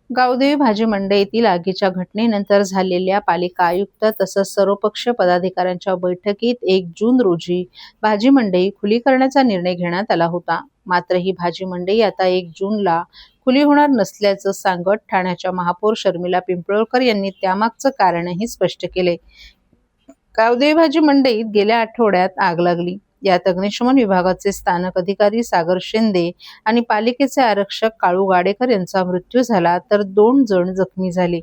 गावदेवी भाजी मंडईतील आगीच्या घटनेनंतर झालेल्या पालिका आयुक्त तसंच सर्वपक्षीय पदाधिकाऱ्यांच्या बैठकीत 1 जून रोजी भाजी मंडई खुली करण्याचा निर्णय घेण्यात आला होता. मात्र ही भाजी मंडई आता 1 जूनला खुली होणार नसल्याचं सांगत ठाण्याच्या महापौर शर्मिला पिंपळकर यांनी त्यामागचं कारणही स्पष्ट केले. गावदेवी भाजी मंडईत गेल्या आठवड्यात आग लागली. यात अग्निशमन विभागाचे स्थानक अधिकारी सागर शिंदे आणि पालिकेचे आरक्षक काळू गाडेकर यांचा मृत्यू झाला, तर 2 जण जखमी झाले.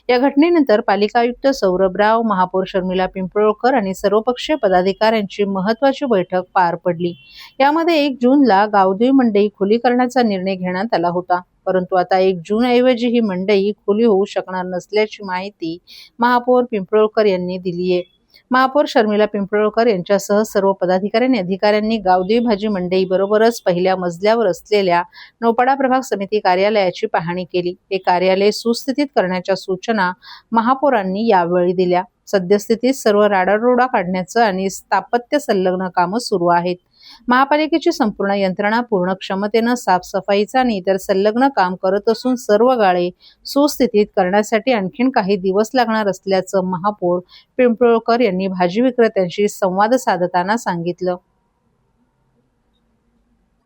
या घटनेनंतर पालिका आयुक्त सौरभराव, महापौर शर्मिला पिंपळकर आणि सर्वपक्षीय पदाधिकाऱ्यांची महत्त्वाची बैठक पार पडली. यामध्ये 1 जूनला गावदेवी मंडई खुली करण्याचा निर्णय घेण्यात आला होता. परंतु आता 1 जूनऐवजी ही मंडई खुली होऊ शकणार नसल्याची माहिती महापौर पिंपळकर यांनी दिली आहे. महापौर शर्मिला पिंपळकर यांच्यासह सर्व पदाधिकारी आणि अधिकाऱ्यांनी गावदेवी भाजी मंडई बरोबरच पहिल्या मजल्यावर असलेल्या नौपाडा प्रभाग समिती कार्यालयाची पाहणी केली. हे कार्यालय सुस्थितीत करण्याच्या सूचना महापौरांनी यावेळी दिल्या. सद्यस्थितीत सर्व राडारोडा काढण्याचं आणि स्थापत्य संलग्न कामं सुरू आहेत. महापालिकेची संपूर्ण यंत्रणा पूर्ण क्षमतेनं साफसफाईचं आणि इतर संलग्न काम करत असून सर्व गाळे सुस्थितीत करण्यासाठी आणखीन काही दिवस लागणार असल्याचं महापौर पिंपळकर यांनी भाजी विक्रेत्यांशी संवाद साधताना सांगितलं.